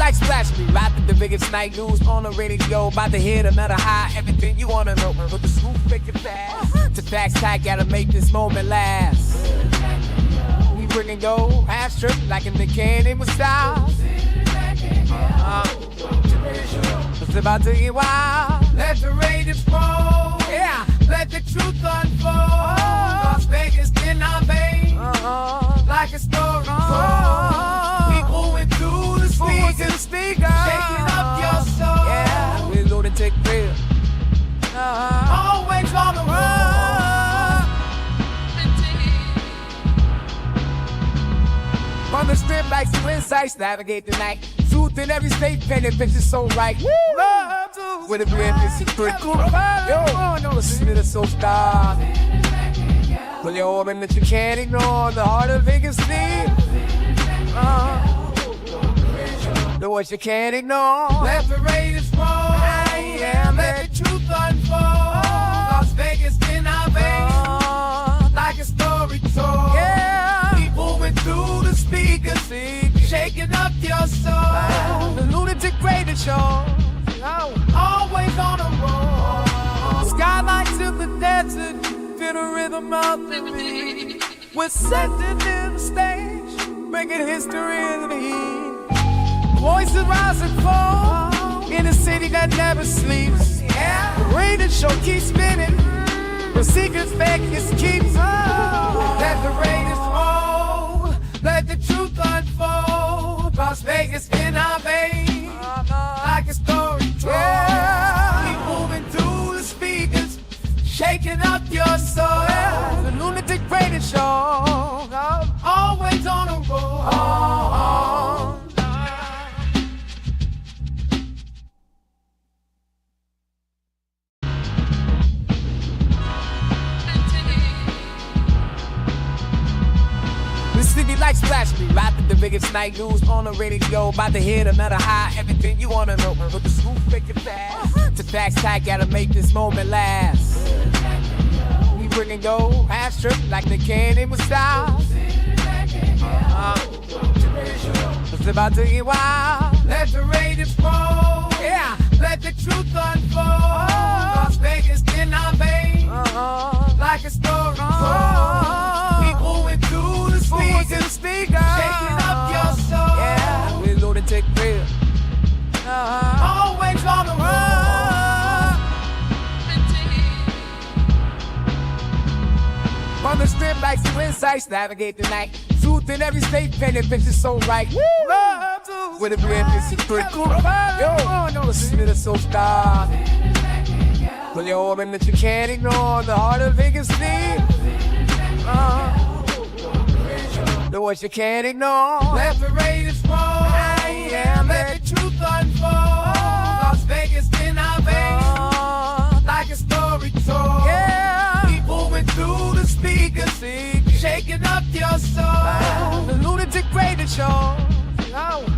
like splash me, rapping the biggest night news on the radio. About to hit another high, everything you wanna know. But the swoop make it fast. To facts tag, gotta make this moment last. We bringing yo half strip like in the candy with style. It's about to get wild. Let the Raiders roll. Yeah, let the truth unfold. Las Vegas in our veins, like a story told. We moving through the speakers, shaking up your soul. Yeah, we Lunatik real. Always on the run. From the strip like some insights, navigate the night. Truth in every state, painted pictures so right. Love to with a brand new secret. Yo, no, the spirit is so star. Pull your orb in that you can't ignore. The heart of Vegas need. The voice you can't ignore. Let the Raiders roll. Yeah, let the truth unfold. Las Vegas in our veins, like a story told. Yeah, keep moving through the speakers, shaking up your soul. The Lunatic Radio Show, always on the road. Skylights in the desert, feel the rhythm of the beat. We're setting in the stage, making history in the heat. Voices rise and fall in a city that never sleeps. Yeah, the radio show keeps spinning, the secrets Vegas keeps. Let the Raiders roll, let the truth unfold. Las Vegas in our veins, like a story told. Yeah, keep moving through the speakers, shaking up your soul. Yeah, the Lunatic Radio Show, always on the road. The city like splash me, rapping the biggest night news on the radio. About to hit another high, everything you wanna know. But the swoop make it fast. To facts tag, gotta make this moment last. We bringing yo half strip like the candy with style. It's about to get wild. Let the Raiders roll. Yeah, let the truth unfold. Las Vegas in our veins, like a story told. We moving through the speakers, shaking up your soul. Yeah, we Lunatic real. Always on the run. From the strip like some insights, navigate the night. Truth in every state, painted pictures so right. Love to with a brand new secret. Yo, no, the spirit is so star. Pull your orb in that you can't ignore. The heart of Vegas need. The voice you can't ignore. Let the Raiders roll. Yeah, let the truth unfold. Las Vegas in our veins, like a story told. Yeah, keep moving through the speakers, shaking up your soul. The Lunatic Radio Show,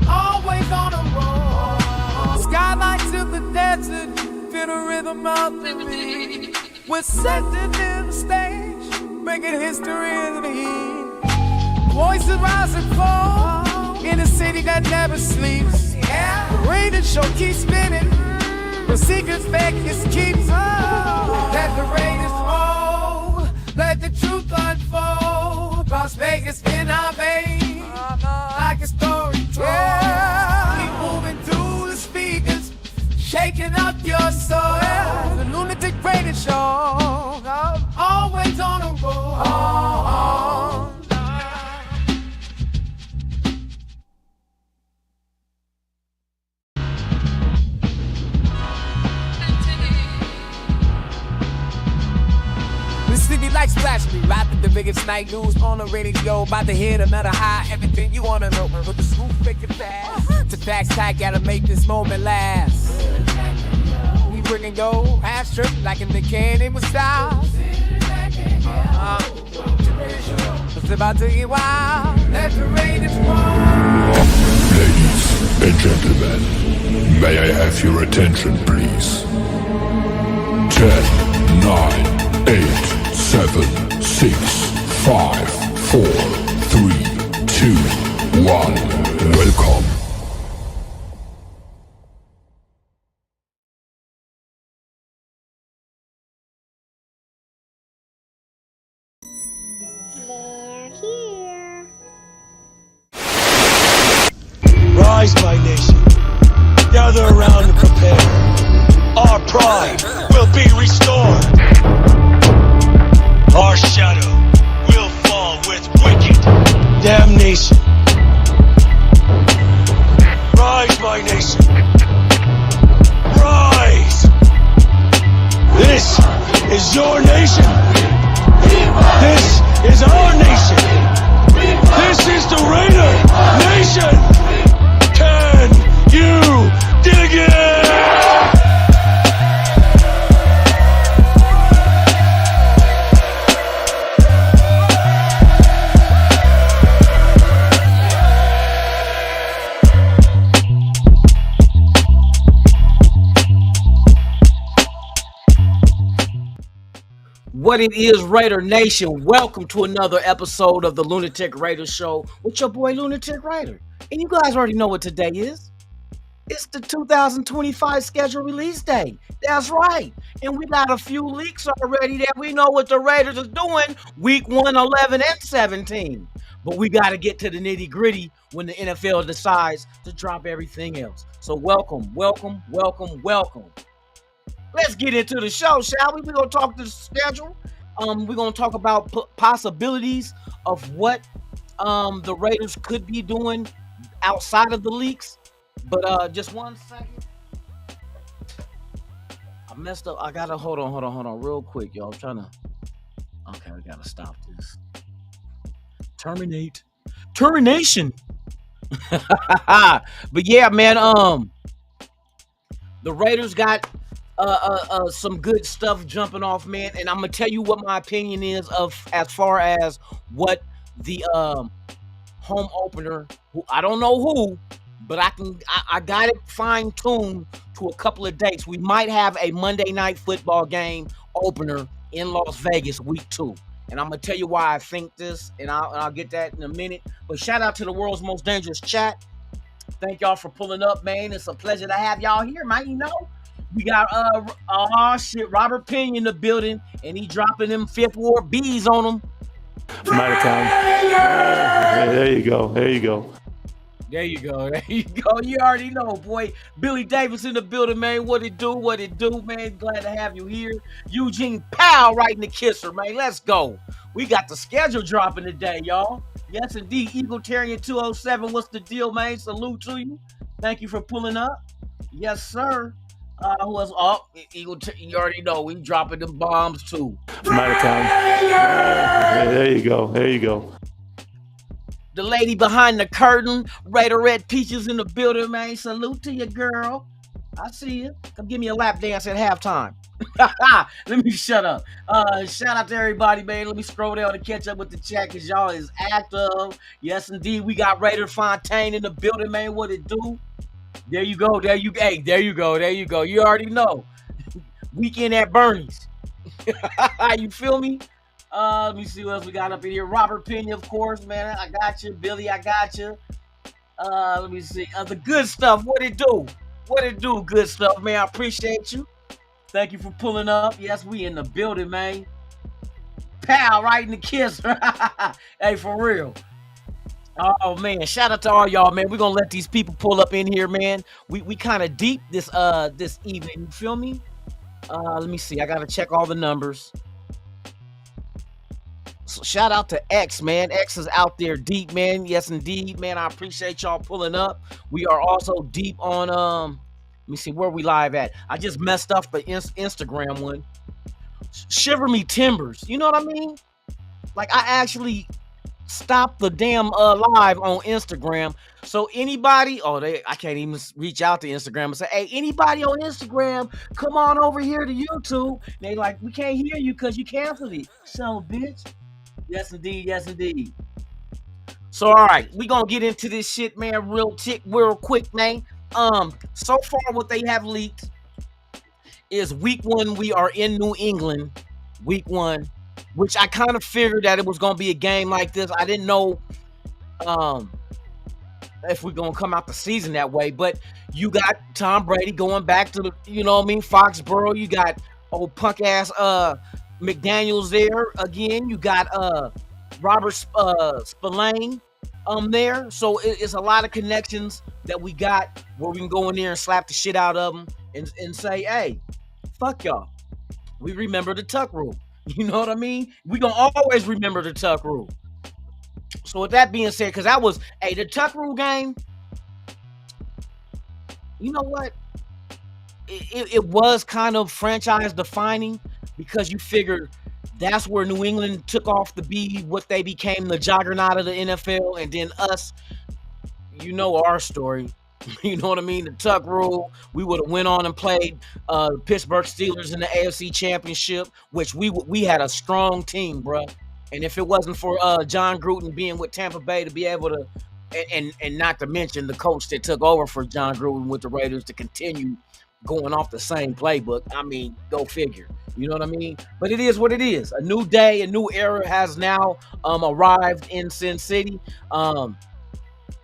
always on the road. Skylights in the desert, feel the rhythm of the beat. We're setting in the stage, making history in the heat. Voices rise and fall in a city that never sleeps. Yeah, the radio show keeps spinning, the secrets Vegas keeps. Let the Raiders roll, let the truth unfold. Las Vegas in our veins, like a story told. Yeah, keep moving through the speakers, shaking up your soul. Yeah, the Lunatic Radio Show, always on the road. The city like splash me, rapping the biggest night news on the radio. About to hit another high, everything you wanna know. But the swoop make it fast. To facts tag, gotta make this moment last. We bringing yo half strip like in the candy with style. It's about to get wild. Let the Raiders roll. Ladies and gentlemen, may I have your attention, please? 10, 9, 8, 7, 6, 5, 4, 3, 2, 1. Welcome Rise, my nation. Gather around and prepare. Our pride will be restored. Our shadow will fall with wicked damnation. Rise, my nation. Rise! This is your nation. This is our nation. This is the Raider Nation. Can you dig it? What it is, Raider Nation. Welcome to another episode of the Lunatic Raider Show with your boy Lunatic Raider. And you guys already know what today is. It's the 2025 schedule release day. That's right. And we got a few leaks already that we know what the Raiders are doing week 1, 11, and 17. But we got to get to the nitty gritty when the NFL decides to drop everything else. So welcome. Let's get into the show, shall we? We're going to talk to the schedule. We're going to talk about possibilities of what the Raiders could be doing outside of the leaks. But just 1 second. I messed up. I got to hold on real quick, y'all. I'm trying to. Okay, we got to stop this. Termination. But yeah, man, the Raiders got some good stuff jumping off, man, and I'm gonna tell you what my opinion is of as far as what the home opener, who I don't know who, but I got it fine-tuned to a couple of dates. We might have a Monday Night Football game opener in Las Vegas week 2, and I'm gonna tell you why I think this, and I'll get that in a minute. But shout out to the world's most dangerous chat. Thank y'all for pulling up, man. It's a pleasure to have y'all here, man. You know, we got Robert Pena in the building, and he dropping them Fifth Ward bees on them. From out of town. There you go. There you go. You already know, boy. Billy Davis in the building, man. What it do, man. Glad to have you here. Eugene Powell right in the kisser, man. Let's go. We got the schedule dropping today, y'all. Yes, indeed. Eagletarian 207. What's the deal, man? Salute to you. Thank you for pulling up. Yes, sir. Who was up? You already know we dropping them bombs too. From out of town. There you go. The lady behind the curtain, Raider Red Peaches in the building, man. Salute to you, girl. I see you. Come give me a lap dance at halftime. Let me shut up. Shout out to everybody, man. Let me scroll down to catch up with the chat because y'all is active. Yes, indeed. We got Raider Fontaine in the building, man. What it do? There you go. There you go. You already know. Weekend at Bernie's. You feel me? Let me see what else we got up in here. Robert Pena, of course, man. I got you. Billy, I got you. Let me see. The good stuff. What it do? Good stuff, man. I appreciate you. Thank you for pulling up. Yes, we in the building, man. Pal, right in the kiss. Hey, for real. Oh man, shout out to all y'all, man. We're gonna let these people pull up in here, man. We kind of deep this evening. You feel me? Let me see. I gotta check all the numbers. So shout out to X, man. X is out there deep, man. Yes, indeed, man. I appreciate y'all pulling up. We are also deep on let me see where we live at. I just messed up the Instagram one. Shiver Me Timbers. You know what I mean? Like I actually stop the damn live on Instagram. So anybody, I can't even reach out to Instagram and say, hey, anybody on Instagram, come on over here to YouTube. And they like, we can't hear you because you canceled it. So, bitch. Yes, indeed. So, all right, we gonna get into this shit, man, real quick, man. So far, what they have leaked is week 1. We are in New England, week 1. Which I kind of figured that it was going to be a game like this. I didn't know if we're going to come out the season that way. But you got Tom Brady going back to the, Foxborough. You got old punk-ass McDaniels there again. You got Robert Spillane there. So it's a lot of connections that we got where we can go in there and slap the shit out of them and say, hey, fuck y'all. We remember the tuck rule. You know what I mean? We gonna always remember the tuck rule. So with that being said, because that was, hey, the tuck rule game, you know what? It was kind of franchise defining because you figured that's where New England took off to be what they became, the juggernaut of the NFL, and then us, you know our story. You know what I mean? The tuck rule. We would have went on and played Pittsburgh Steelers in the AFC Championship, which we had a strong team, bro. And if it wasn't for John Gruden being with Tampa Bay to be able to, and not to mention the coach that took over for John Gruden with the Raiders to continue going off the same playbook. I mean, go figure. You know what I mean? But it is what it is. A new day, a new era has now arrived in Sin City. And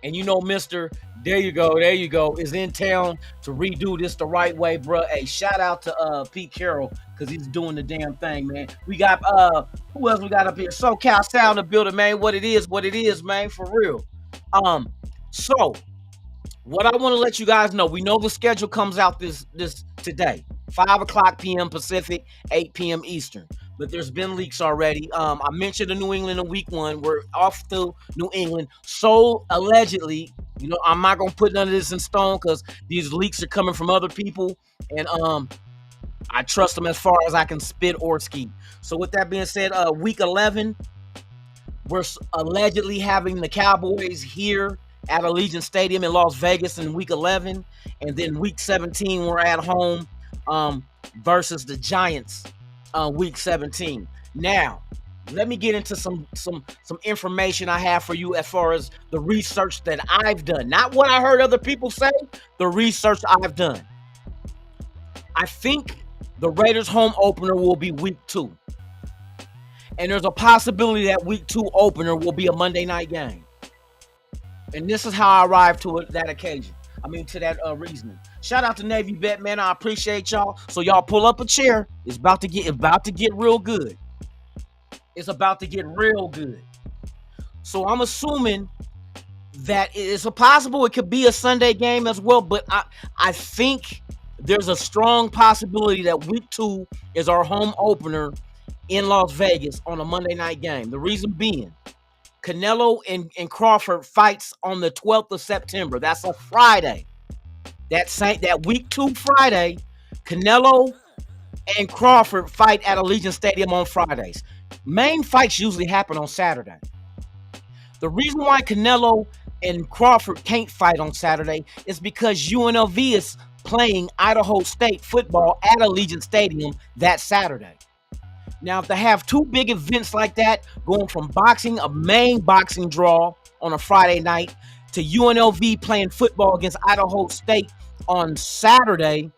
you know, Mr. There you go, is in town to redo this the right way, bro. Hey, shout out to Pete Carroll, because he's doing the damn thing, man. We got who else we got up here? SoCal Sound the building, man. What it is, man, for real. So what I want to let you guys know, we know the schedule comes out this today, 5:00 p.m. Pacific, 8 p.m. Eastern. But there's been leaks already. I mentioned the New England in week 1. We're off to New England. So allegedly, you know, I'm not gonna put none of this in stone because these leaks are coming from other people, and I trust them as far as I can spit or ski. So with that being said, week 11, we're allegedly having the Cowboys here at Allegiant Stadium in Las Vegas in week 11, and then week 17 we're at home versus the Giants. Week 17. Now, let me get into some information I have for you as far as the research that I've done. Not what I heard other people say, the research I've done. I think the Raiders home opener will be week 2. And there's a possibility that week 2 opener will be a Monday night game. And this is how I arrived to that occasion. To that reasoning. Shout out to Navy Bet, man. I appreciate y'all. So y'all pull up a chair. It's about to get real good. It's about to get real good. So I'm assuming that it's possible it could be a Sunday game as well, but I think there's a strong possibility that week 2 is our home opener in Las Vegas on a Monday night game. The reason being, Canelo and Crawford fights on the 12th of September. That's a Friday. That week 2 Friday, Canelo and Crawford fight at Allegiant Stadium on Fridays. Main fights usually happen on Saturday. The reason why Canelo and Crawford can't fight on Saturday is because UNLV is playing Idaho State football at Allegiant Stadium that Saturday. Now, if they have 2 big events like that, going from boxing, a main boxing draw on a Friday night, to UNLV playing football against Idaho State on Saturday,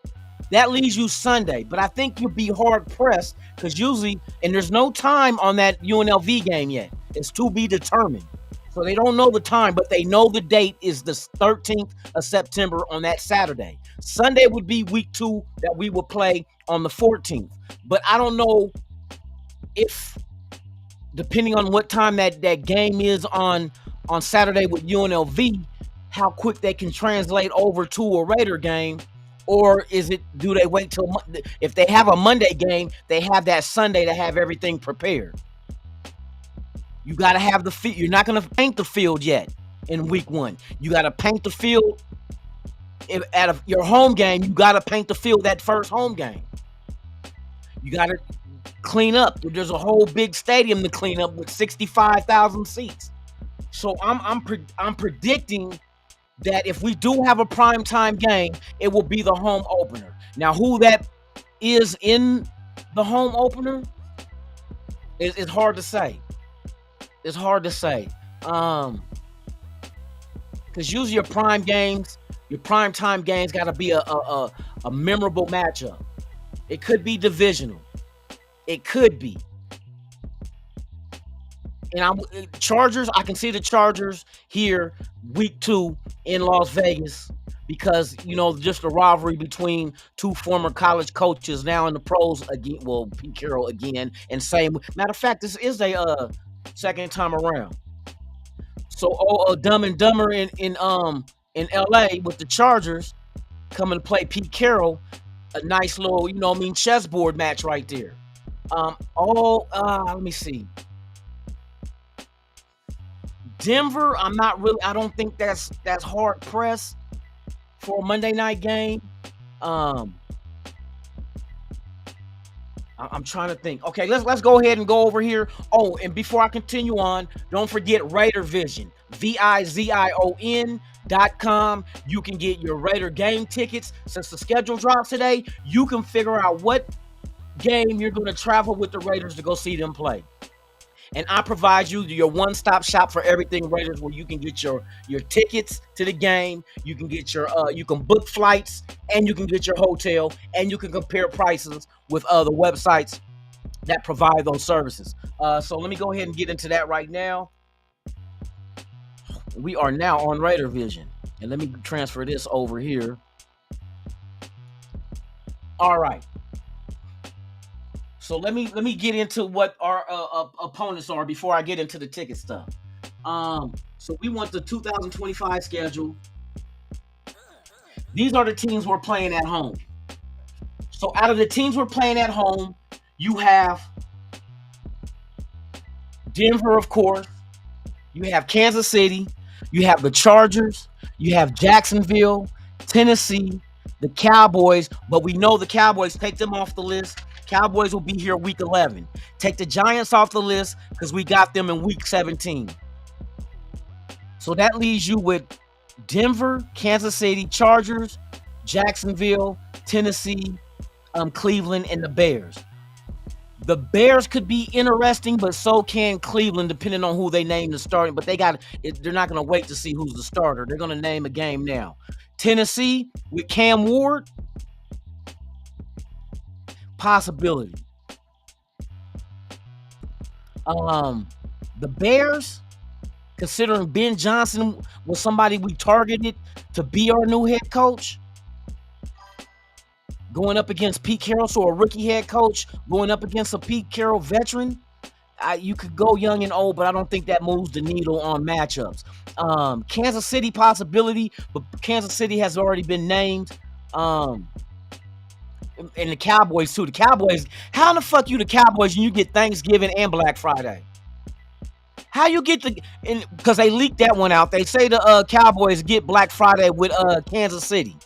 that leaves you Sunday. But I think you'll be hard-pressed because usually, and there's no time on that UNLV game yet. It's to be determined. So they don't know the time, but they know the date is the 13th of September on that Saturday. Sunday would be week 2 that we will play on the 14th. But I don't know if, depending on what time that game is on Saturday with UNLV, how quick they can translate over to a Raider game, or do they wait till if they have a Monday game, they have that Sunday to have everything prepared. You got to have the field. You're not going to paint the field yet in week 1. You got to paint the field your home game. You got to paint the field that first home game. You got to clean up. There's a whole big stadium to clean up with 65,000 seats. So I'm predicting that if we do have a primetime game, it will be the home opener. Now, who that is in the home opener is hard to say. It's hard to say. Because usually your prime time games got to be a memorable matchup. It could be divisional. It could be. And Chargers, I can see the Chargers here week 2 in Las Vegas because, just the rivalry between 2 former college coaches now in the pros again. Well, Pete Carroll again, and same. Matter of fact, this is a second time around. So Dumb and Dumber in LA with the Chargers coming to play Pete Carroll. A nice little, chessboard match right there. Let me see. Denver, I don't think that's hard pressed for a Monday night game. I'm trying to think. Okay, let's go ahead and go over here. Oh, and before I continue on, don't forget RAIDERVIZION, VIZION.com. You can get your Raider game tickets. Since the schedule drops today, you can figure out what game you're going to travel with the Raiders to go see them play. And I provide you your one-stop shop for everything Raiders, where you can get your tickets to the game, you can get you can book flights, and you can get your hotel, and you can compare prices with other websites that provide those services. So let me go ahead and get into that right now. We are now on RAIDERVIZION, and let me transfer this over here. All right. So let me get into what our opponents are before I get into the ticket stuff. So we want the 2025 schedule. These are the teams we're playing at home. So out of the teams we're playing at home, you have Denver, of course. You have Kansas City. You have the Chargers. You have Jacksonville, Tennessee, the Cowboys. But we know the Cowboys, take them off the list. Cowboys will be here week 11. Take the Giants off the list because we got them in week 17. So that leaves you with Denver, Kansas City, Chargers, Jacksonville, Tennessee, Cleveland, and the Bears. The Bears could be interesting, but so can Cleveland, depending on who they name the starting. But they're not going to wait to see who's the starter. They're going to name a game now. Tennessee with Cam Ward, possibility. The Bears, considering Ben Johnson was somebody we targeted to be our new head coach, going up against Pete Carroll, so a rookie head coach going up against a Pete Carroll veteran, you could go young and old, but I don't think that moves the needle on matchups. Kansas City possibility, but Kansas City has already been named. And the Cowboys too. The Cowboys, how in the fuck you the Cowboys and you get Thanksgiving and Black Friday? How you get because they leaked that one out. They say the Cowboys get Black Friday with Kansas City.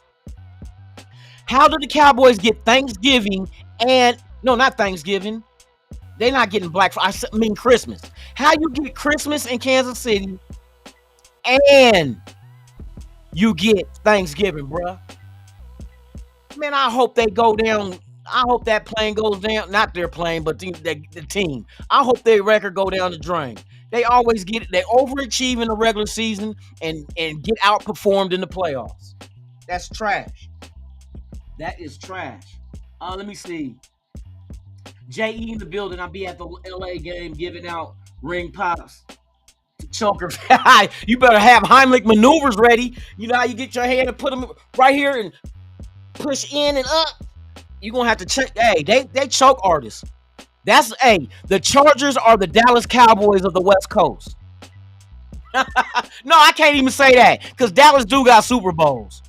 How did the Cowboys get Thanksgiving and not Thanksgiving? They're not getting Black Friday. I mean Christmas. How you get Christmas in Kansas City and you get Thanksgiving, bruh? Man, I hope they go down. I hope that plane goes down. Not their plane, but the team. I hope their record go down the drain. They always get it. They overachieve in the regular season and get outperformed in the playoffs. That's trash. That is trash. Let me see. J.E. in the building. I'll be at the L.A. game giving out ring pops. Chokers. You better have Heimlich maneuvers ready. You know how you get your hand and put them right here and push in and up. You're gonna have to check. Hey, they choke artists. The Chargers are the Dallas Cowboys of the West Coast. No, I can't even say that because Dallas do got Super Bowls.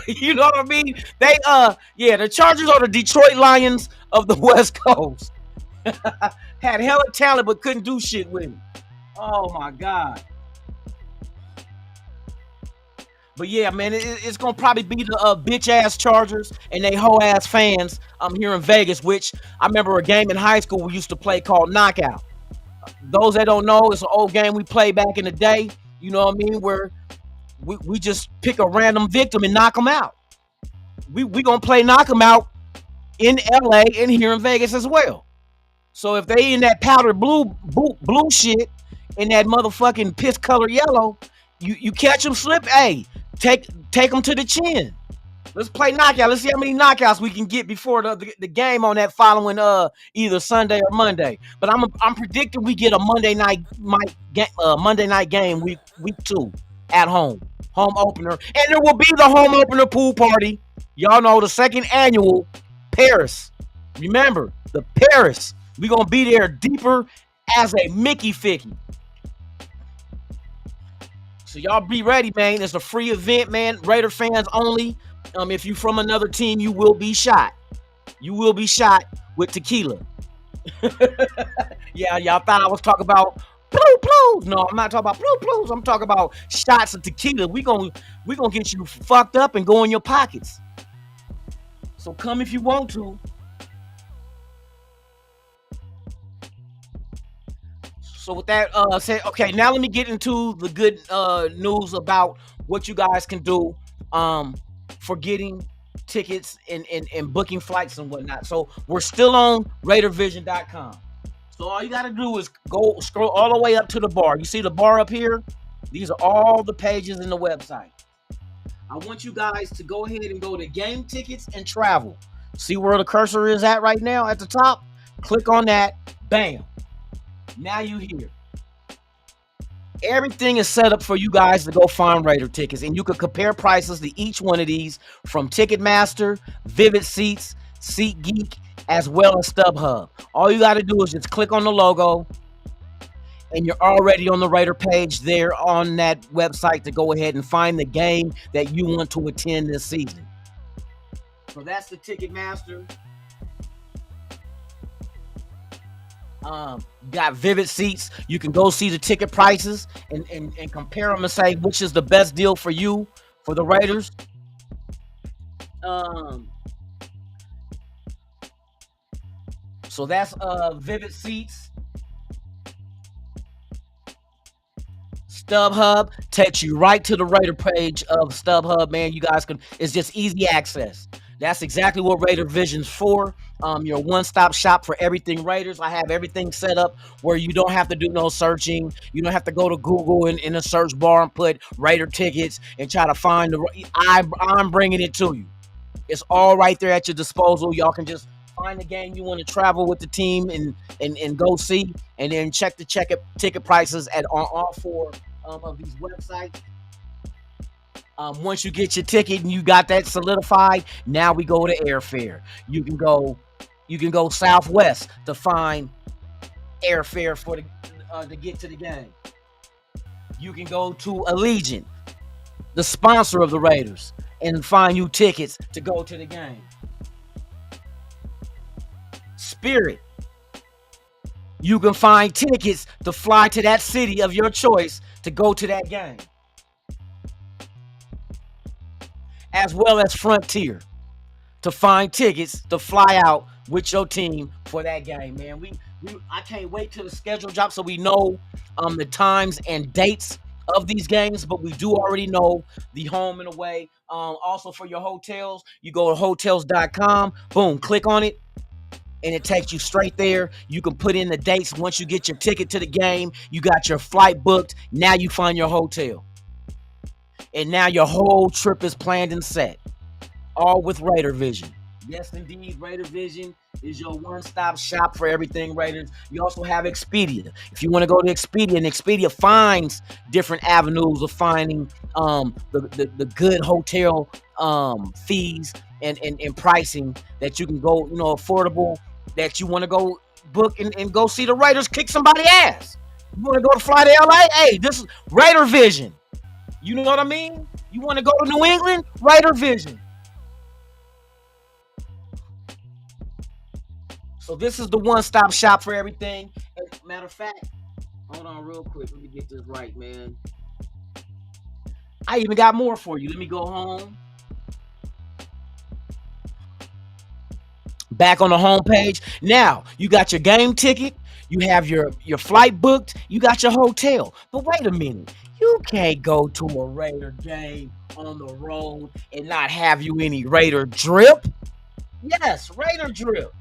You know what I mean? The Chargers are the Detroit Lions of the West Coast. Had hella talent but couldn't do shit with it. Oh my God. But yeah, man, it's gonna probably be the bitch ass Chargers and they hoe ass fans here in Vegas, which I remember a game in high school we used to play called Knockout. Those that don't know, it's an old game we played back in the day. You know what I mean? Where we just pick a random victim and knock them out. We gonna play knock them out in LA and here in Vegas as well. So if they in that powder blue shit in that motherfucking piss color yellow, you catch them slip. Hey. Take them to the chin. Let's play knockout. Let's see how many knockouts we can get before the game on that following either Sunday or Monday. But I'm predicting we get a Monday night game week 2 at home opener, and there will be the home opener pool party. Y'all know the second annual Paris. Remember the Paris. We gonna be there deeper as a Mickey Ficky. So y'all be ready, man. It's a free event, man. Raider fans only. If you from another team, you will be shot. You will be shot with tequila. Yeah, y'all thought I was talking about blue blues. No, I'm not talking about blue blues. I'm talking about shots of tequila. We gonna get you fucked up and go in your pockets. So come if you want to. So with that said, okay, now let me get into the good news about what you guys can do for getting tickets and booking flights and whatnot. So we're still on RAIDERVISION.com. So all you got to do is go scroll all the way up to the bar. You see the bar up here? These are all the pages in the website. I want you guys to go ahead and go to game tickets and travel. See where the cursor is at right now at the top? Click on that. Bam. Now you here. Everything is set up for you guys to go find Raider tickets, and you can compare prices to each one of these from Ticketmaster, Vivid Seats, SeatGeek, as well as StubHub. All you got to do is just click on the logo, and you're already on the Raider page there on that website to go ahead and find the game that you want to attend this season. So that's the Ticketmaster. Got Vivid Seats. You can go see the ticket prices and compare them and say which is the best deal for you for the Raiders. So that's Vivid Seats. StubHub takes you right to the Raider page of StubHub, man. You guys can, it's just easy access. That's exactly what Raider Vision's for. Your one-stop shop for everything Raiders. I have everything set up where you don't have to do no searching. You don't have to go to Google and in a search bar and put Raider tickets and try to find the. I'm bringing it to you. It's all right there at your disposal. Y'all can just find the game you want to travel with the team and go see, and then check the ticket prices on all four of these websites. Once you get your ticket and you got that solidified, now we go to airfare. You can go Southwest to find airfare for to get to the game. You can go to Allegiant, the sponsor of the Raiders, and find you tickets to go to the game. Spirit, you can find tickets to fly to that city of your choice to go to that game. As well as Frontier, to find tickets to fly out with your team for that game, man. I can't wait till the schedule drops so we know the times and dates of these games, but we do already know the home and away. Also for your hotels, you go to hotels.com, boom, click on it, and it takes you straight there. You can put in the dates. Once you get your ticket to the game, you got your flight booked. Now you find your hotel. And now your whole trip is planned and set. All with Raider Vision. Yes, indeed, Raider Vision is your one-stop shop for everything Raiders. You also have Expedia. If you want to go to Expedia, and Expedia finds different avenues of finding the good hotel fees and pricing that you can go, affordable, that you want to go book and go see the Raiders kick somebody's ass. You want to go to fly to LA? Hey, this is Raider Vision. You know what I mean? You want to go to New England? Raider Vision. So this is the one-stop shop for everything. As a matter of fact, hold on real quick. Let me get this right, man. I even got more for you. Let me go home. Back on the home page. Now, you got your game ticket. You have your flight booked. You got your hotel. But wait a minute. You can't go to a Raider game on the road and not have you any Raider drip. Yes, Raider drip.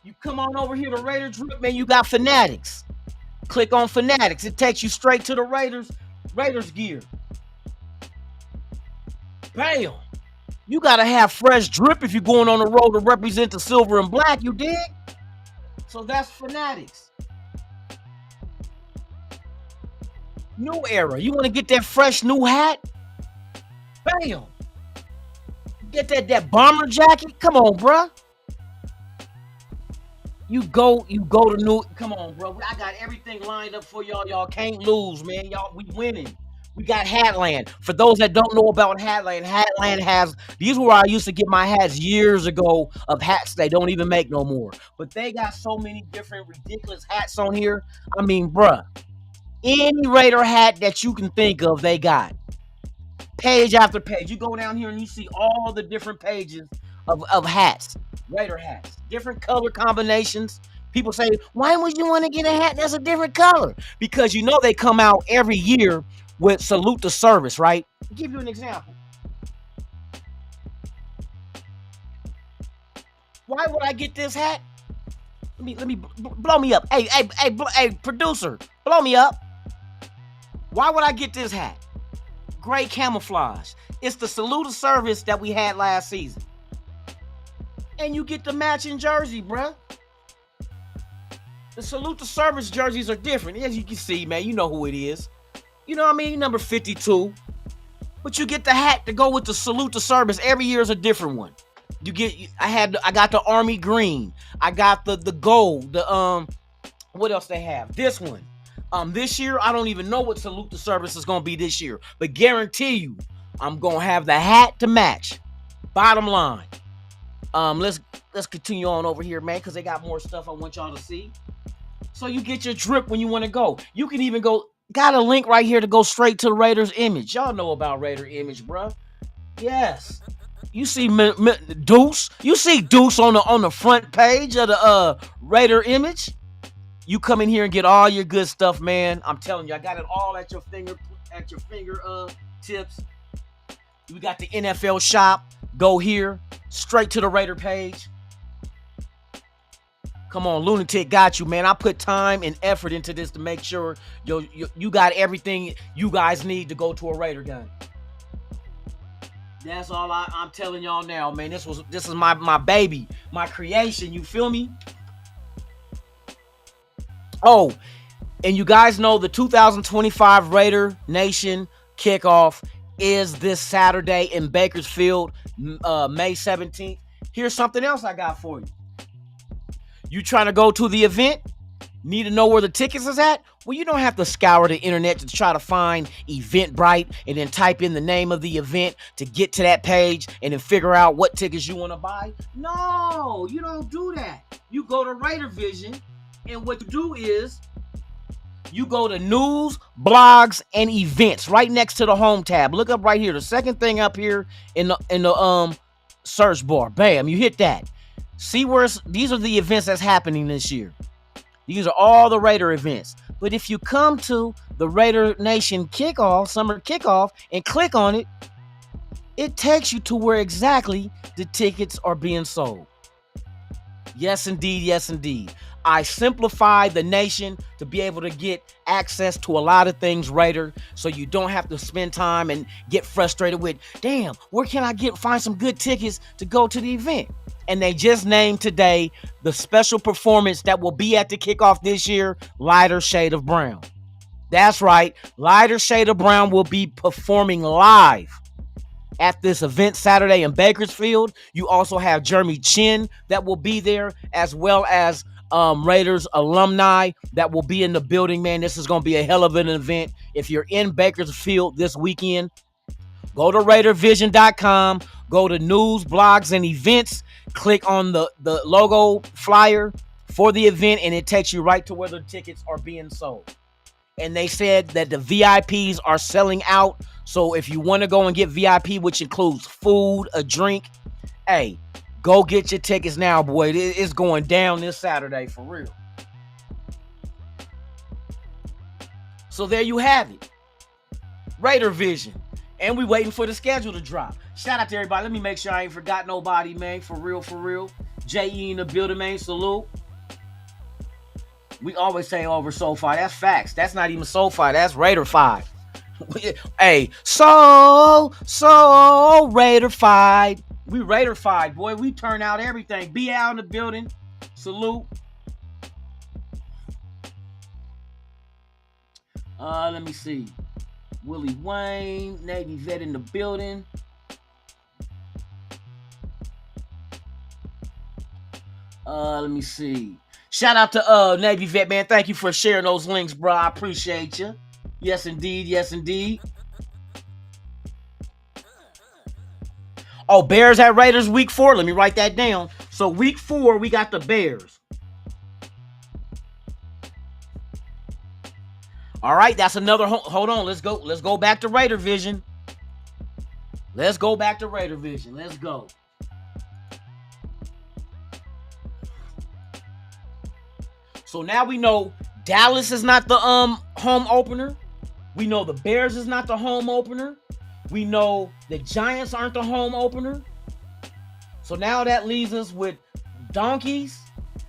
You come on over here to Raider drip, man. You got Fanatics. Click on Fanatics. It takes you straight to the Raiders gear. Bam. You got to have fresh drip if you're going on the road to represent the silver and black, you dig? So that's Fanatics. New Era. You want to get that fresh new hat? Bam. Get that bomber jacket? Come on, bruh. You go to New. Come on, bro. I got everything lined up for y'all. Y'all can't lose, man. Y'all, we winning. We got Hatland. For those that don't know about Hatland, Hatland has these were where I used to get my hats years ago of hats they don't even make no more. But they got so many different ridiculous hats on here. I mean, bruh, any Raider hat that you can think of, they got. Page after page. You go down here and you see all the different pages of hats, Raider hats, different color combinations. People say, why would you want to get a hat that's a different color? Because you know they come out every year with salute to service, right? I'll give you an example. Why would I get this hat? Let me blow me up. Hey, producer, blow me up. Why would I get this hat? Gray camouflage. It's the salute to service that we had last season. And you get the matching jersey, bruh. The salute to service jerseys are different. As you can see, man, you know who it is. You know what I mean? Number 52. But you get the hat to go with the salute to service. Every year is a different one. You get I got the army green. I got the gold. The what else they have? This one. This year, I don't even know what salute to service is gonna be this year. But guarantee you, I'm gonna have the hat to match. Bottom line. Let's continue on over here, man, because they got more stuff I want y'all to see. So you get your drip when you want to go. You can even go. Got a link right here to go straight to the Raiders image. Y'all know about Raider image, bruh. Yes. You see Deuce. You see Deuce on the front page of the Raider image. You come in here and get all your good stuff, man. I'm telling you, I got it all at your finger tips. We got the NFL shop. Go here, straight to the Raider page. Come on, Lunatik got you, man. I put time and effort into this to make sure you got everything you guys need to go to a Raider game. That's all I'm telling y'all now, man. This is my baby, my creation. You feel me? Oh, and you guys know the 2025 Raider Nation kickoff is this Saturday in Bakersfield, May 17th. Here's something else I got for you. You trying to go to the event? Need to know where the tickets is at? Well, you don't have to scour the internet to try to find Eventbrite and then type in the name of the event to get to that page and then figure out what tickets you want to buy. No, you don't do that. You go to RAIDERVISION, and what you do is you go to news, blogs, and events right next to the home tab. Look up right here, the second thing up here in the search bar. Bam, you hit that. See where these are the events that's happening this year. These are all the Raider events. But if you come to the Raider Nation kickoff, summer kickoff, and click on it, it takes you to where exactly the tickets are being sold. Yes, indeed. Yes, indeed. I simplified the nation to be able to get access to a lot of things Raider, so you don't have to spend time and get frustrated with, damn, where can I find some good tickets to go to the event? And they just named today the special performance that will be at the kickoff this year, Lighter Shade of Brown. That's right, Lighter Shade of Brown will be performing live at this event Saturday in Bakersfield. You also have Jeremy Chin that will be there, as well as Raiders alumni that will be in the building, man. This is going to be a hell of an event. If you're in Bakersfield this weekend, go to RAIDERVISION.com, go to news, blogs, and events, click on the logo flyer for the event, and it takes you right to where the tickets are being sold. And they said that the VIPs are selling out, so if you want to go and get VIP, which includes food, a drink, hey, go get your tickets now, boy. It's going down this Saturday for real. So there you have it. Raider Vision. And we waiting for the schedule to drop. Shout out to everybody. Let me make sure I ain't forgot nobody, man. For real, for real. J.E. in the building, man. Salute. We always say over SoFi. That's facts. That's not even SoFi. That's Raider 5. Hey, so Raider 5. We Raider-fied, boy. We turn out everything. Be out in the building. Salute. Let me see. Willie Wayne, Navy vet in the building. Let me see. Shout out to Navy Vet, man. Thank you for sharing those links, bro. I appreciate you. Yes, indeed. Yes, indeed. Oh, Bears at Raiders week 4. Let me write that down. So week 4, we got the Bears. All right, that's another. Hold on, let's go. Let's go back to Raider Vision. Let's go back to Raider Vision. Let's go. So now we know Dallas is not the home opener. We know the Bears is not the home opener. We know the Giants aren't the home opener. So now that leaves us with Donkeys,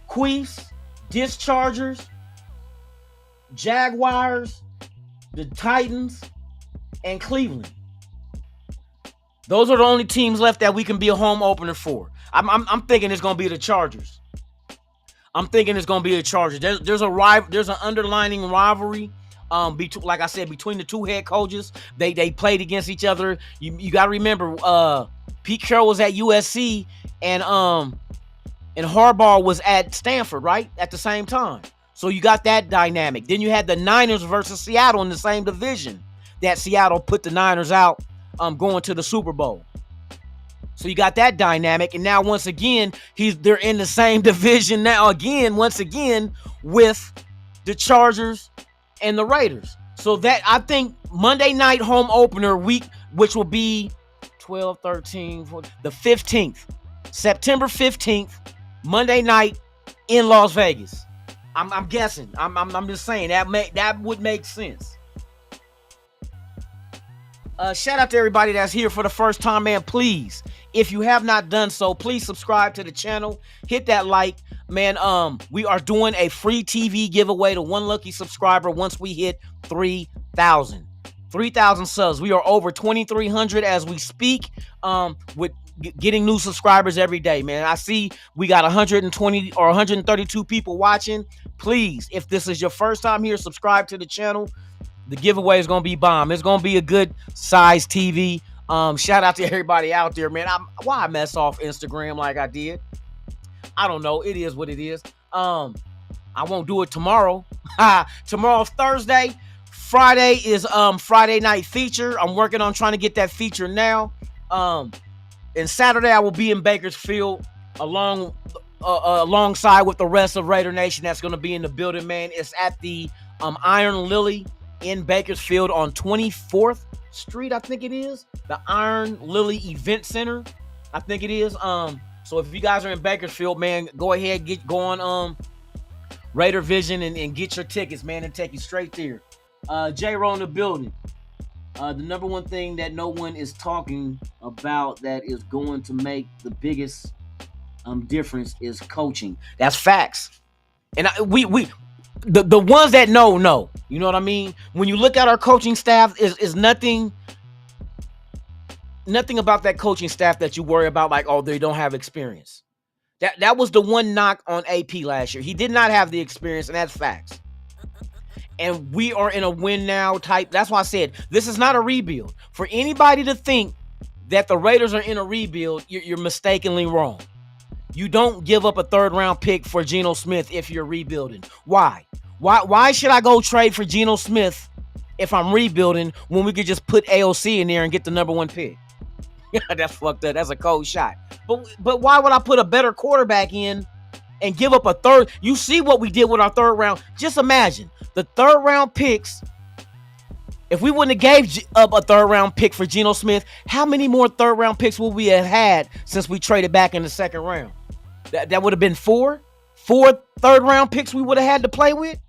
Queefs, Dischargers, Jaguars, the Titans, and Cleveland. Those are the only teams left that we can be a home opener for. I'm thinking it's gonna be the Chargers. I'm thinking it's gonna be the Chargers. There's an underlining rivalry. Like I said, between the two head coaches, they played against each other. You got to remember, Pete Carroll was at USC and Harbaugh was at Stanford, right, at the same time. So you got that dynamic. Then you had the Niners versus Seattle in the same division. That Seattle put the Niners out, going to the Super Bowl. So you got that dynamic, and now once again they're in the same division now once again with the Chargers and the Raiders. So that, I think, Monday night home opener week, which will be 12, 13, 14, the 15th, September 15th, Monday night in Las Vegas. I'm guessing. I'm just saying that would make sense. Shout out to everybody that's here for the first time, man. Please, if you have not done so, please subscribe to the channel. Hit that like, man. We are doing a free TV giveaway to one lucky subscriber once we hit 3,000 subs. We are over 2,300 as we speak. With getting new subscribers every day, man. I see we got 120 or 132 people watching. Please, if this is your first time here, subscribe to the channel. The giveaway is going to be bomb. It's going to be a good size TV. Shout out to everybody out there, man. Why I mess off Instagram like I did? I don't know. It is what it is. I won't do it tomorrow. Tomorrow's Thursday. Friday is Friday night feature. I'm working on trying to get that feature now. And Saturday I will be in Bakersfield alongside with the rest of Raider Nation that's going to be in the building, man. It's at the Iron Lily in Bakersfield on 24th Street, I think it is. The Iron Lily Event Center, I think it is. So if you guys are in Bakersfield, man, go ahead, go on Raider Vision and get your tickets, man, and take you straight there. J-Ro in the building. The number one thing that no one is talking about that is going to make the biggest difference is coaching. That's facts. And the ones that know, you know what I mean? When you look at our coaching staff, is nothing about that coaching staff that you worry about, like, oh, they don't have experience. That was the one knock on AP last year. He did not have the experience, and that's facts. And we are in a win now type. That's why I said this is not a rebuild. For anybody to think that the Raiders are in a rebuild, you're mistakenly wrong. You don't give up a third-round pick for Geno Smith if you're rebuilding. Why? Why should I go trade for Geno Smith if I'm rebuilding when we could just put AOC in there and get the number one pick? That's fucked up. That's a cold shot. But why would I put a better quarterback in and give up a third? You see what we did with our third round. Just imagine the third round picks. If we wouldn't have gave up a third round pick for Geno Smith, how many more third round picks would we have had since we traded back in the second round? That would have been four third round picks we would have had to play with.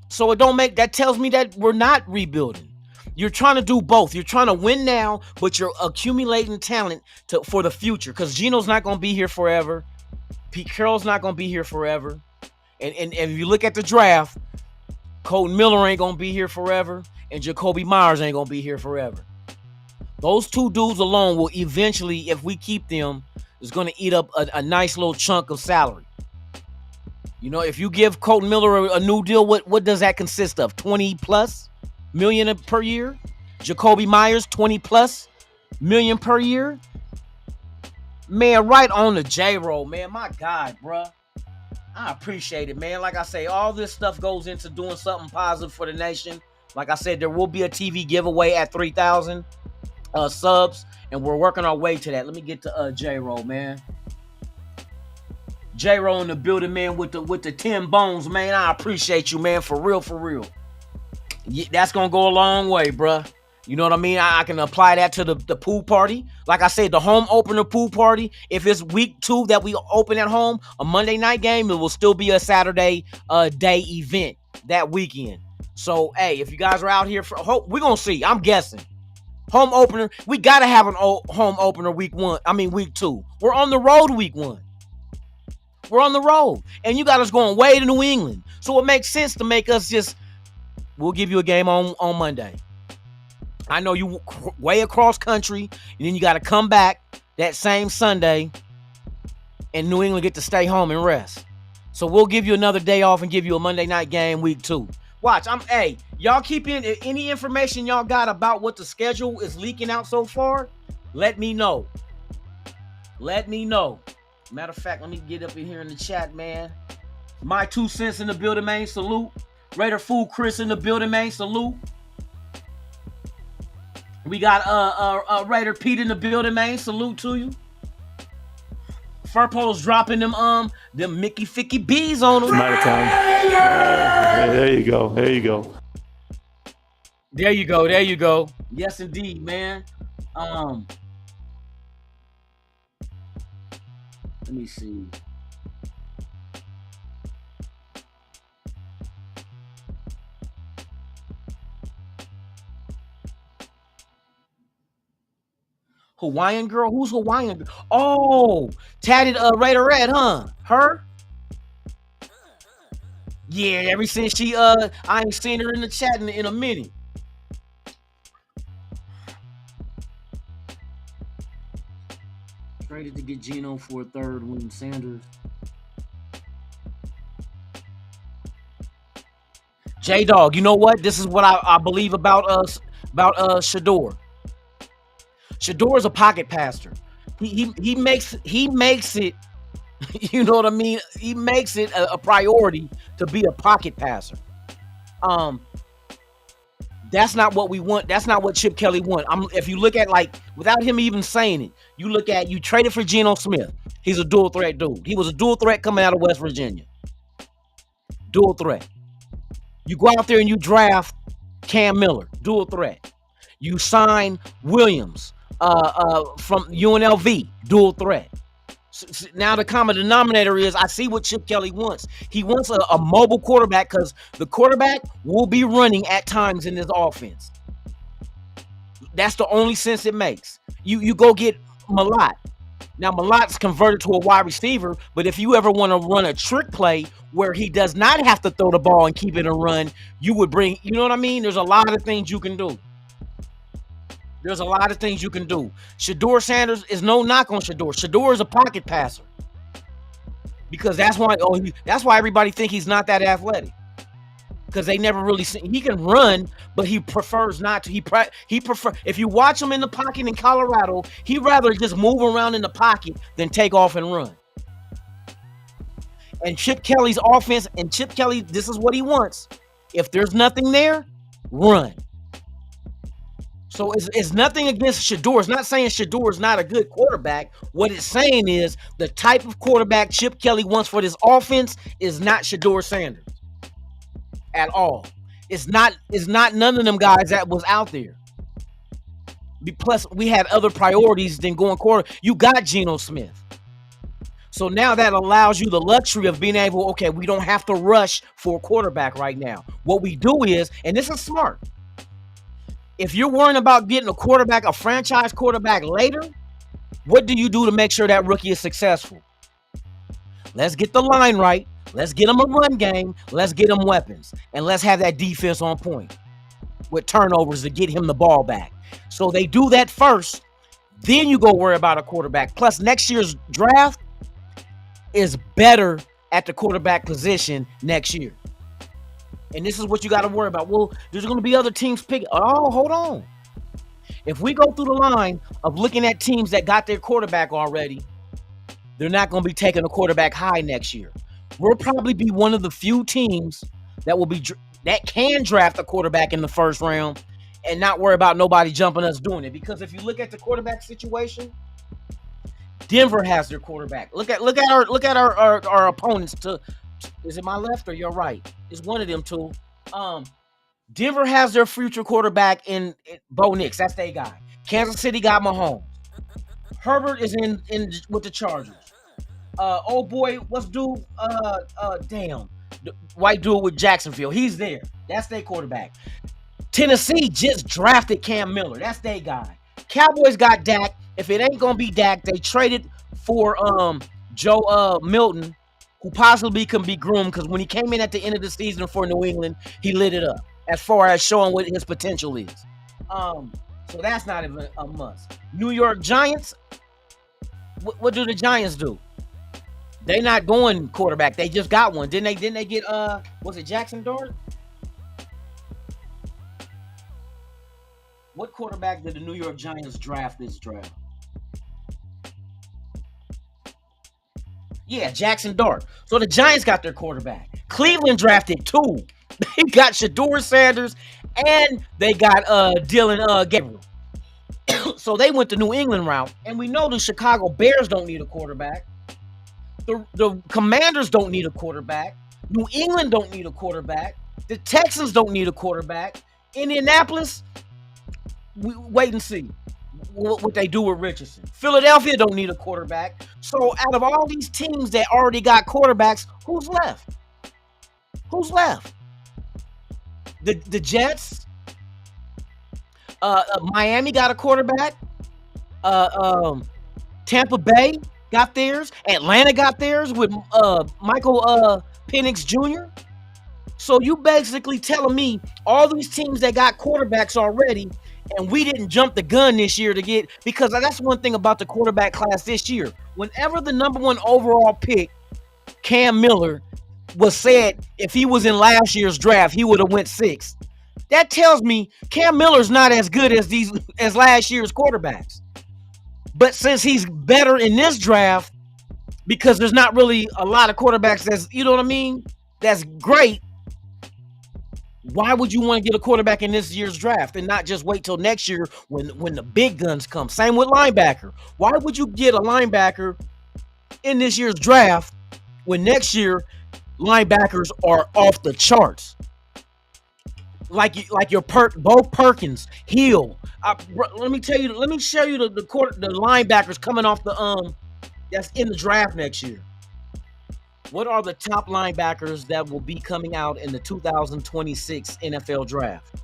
So that tells me that we're not rebuilding. You're trying to do both. You're trying to win now, but you're accumulating talent for the future, because Geno's not going to be here forever. Pete Carroll's not going to be here forever. And if you look at the draft, Colton Miller ain't going to be here forever, and Jacoby Myers ain't going to be here forever. Those two dudes alone will eventually, if we keep them, is going to eat up a nice little chunk of salary. You know, if you give Colton Miller a new deal, what does that consist of? 20 plus million per year? Jacoby Myers, 20 plus million per year? Man, right on the J-roll, man. My God, bruh. I appreciate it, man. Like I say, all this stuff goes into doing something positive for the nation. Like I said, there will be a TV giveaway at 3,000 subs, and we're working our way to that. Let me get to J-Roll, man. J-Roll in the building, man, with the 10 bones, man. I appreciate you, man, for real, for real. Yeah, that's gonna go a long way, bruh. You know what I mean? I can apply that to the pool party. Like I said, the home opener pool party, if it's week 2 that we open at home, a Monday night game, it will still be a Saturday day event that weekend. So, hey, if you guys are out here for hope, we're going to see. I'm guessing. Home opener, we got to have an home opener week 2. We're on the road week 1. We're on the road. And you got us going way to New England. So it makes sense to make us just, we'll give you a game on Monday. I know you way across country, and then you got to come back that same Sunday, and New England get to stay home and rest. So we'll give you another day off and give you a Monday night game week 2. Watch, y'all keep in any information y'all got about what the schedule is leaking out so far. Let me know. Let me know. Matter of fact, let me get up in here in the chat, man. My 2 cents in the building, man. Salute. Raider Fool Chris in the building, man. Salute. We got Raider Pete in the building, man. Salute to you. Furpo's dropping them Mickey Ficky B's on them. I'm out of town. There you go. There you go. There you go. There you go. Yes, indeed, man. Let me see. Hawaiian girl? Who's Hawaiian girl? Oh, tatted Raider Red, huh? Her? Yeah, ever since she I ain't seen her in the chat in a minute. Traded to get Geno for a third when Sanders. J-Dog, you know what? This is what I believe about Shador. Shador is a pocket passer. He makes it, you know what I mean? He makes it a priority to be a pocket passer. That's not what we want. That's not what Chip Kelly want. If you look at, like, without him even saying it, you traded for Geno Smith. He's a dual threat dude. He was a dual threat coming out of West Virginia. Dual threat. You go out there and you draft Cam Miller, dual threat. You sign Williams from UNLV, dual threat. So now the common denominator is, I see what Chip Kelly wants. He wants a mobile quarterback, because the quarterback will be running at times in this offense. That's the only sense it makes. You go get Malott. Now, Malott's converted to a wide receiver, but if you ever want to run a trick play where he does not have to throw the ball and keep it a run, you would bring, you know what I mean? There's a lot of things you can do. There's a lot of things you can do. Shador Sanders is no knock on Shador. Shador is a pocket passer. Because that's why everybody think he's not that athletic. Because they never really see. He can run, but he prefers not to. He prefer, if you watch him in the pocket in Colorado, he'd rather just move around in the pocket than take off and run. And Chip Kelly's offense, and Chip Kelly, this is what he wants. If there's nothing there, run. So it's nothing against Shador. It's not saying Shador is not a good quarterback. What it's saying is the type of quarterback Chip Kelly wants for this offense is not Shador Sanders at all. It's not none of them guys that was out there. Plus, we had other priorities than going quarter. You got Geno Smith. So now that allows you the luxury of being able, okay, we don't have to rush for a quarterback right now. What we do is, and this is smart, if you're worrying about getting a franchise quarterback later, what do you do to make sure that rookie is successful? Let's get the line right. Let's get him a run game. Let's get him weapons. And let's have that defense on point with turnovers to get him the ball back. So they do that first. Then you go worry about a quarterback. Plus, next year's draft is better at the quarterback position next year. And this is what you got to worry about. Well, there's going to be other teams picking. Oh, hold on. If we go through the line of looking at teams that got their quarterback already, they're not going to be taking a quarterback high next year. We'll probably be one of the few teams that will be that can draft a quarterback in the first round and not worry about nobody jumping us doing it. Because if you look at the quarterback situation, Denver has their quarterback. Look at our opponents. Is it my left or your right? It's one of them two. Denver has their future quarterback in Bo Nix. That's their guy. Kansas City got Mahomes. Herbert is in with the Chargers. Old boy, what's dude? Damn, the white dude with Jacksonville. He's there. That's their quarterback. Tennessee just drafted Cam Miller. That's their guy. Cowboys got Dak. If it ain't gonna be Dak, they traded for Joe Milton, who possibly can be groomed, because when he came in at the end of the season for New England, he lit it up as far as showing what his potential is. So that's not even a must. New York Giants. What do the Giants do? They not going quarterback. They just got one. Didn't they get was it Jackson Dart? What quarterback did the New York Giants draft this draft? Yeah, Jackson Dart. So the Giants got their quarterback. Cleveland drafted two. They got Shedeur Sanders and they got Dylan Gabriel. So they went the New England route. And we know the Chicago Bears don't need a quarterback. The Commanders don't need a quarterback. New England don't need a quarterback. The Texans don't need a quarterback. Indianapolis, we wait and see what they do with Richardson. Philadelphia don't need a quarterback. So out of all these teams that already got quarterbacks, who's left? Who's left? The Jets. Miami got a quarterback. Tampa Bay got theirs. Atlanta got theirs with Michael Penix Jr. So you basically telling me all these teams that got quarterbacks already, and we didn't jump the gun this year to get, because that's one thing about the quarterback class this year. Whenever the number one overall pick, Cam Miller, was said if he was in last year's draft, he would have went 6th. That tells me Cam Miller's not as good as last year's quarterbacks. But since he's better in this draft, because there's not really a lot of quarterbacks that's, you know what I mean, that's great, why would you want to get a quarterback in this year's draft and not just wait till next year when the big guns come? Same with linebacker. Why would you get a linebacker in this year's draft when next year linebackers are off the charts? Like your both Perkins, Hill. Let me show you the linebackers coming off the that's in the draft next year. What are the top linebackers that will be coming out in the 2026 NFL draft?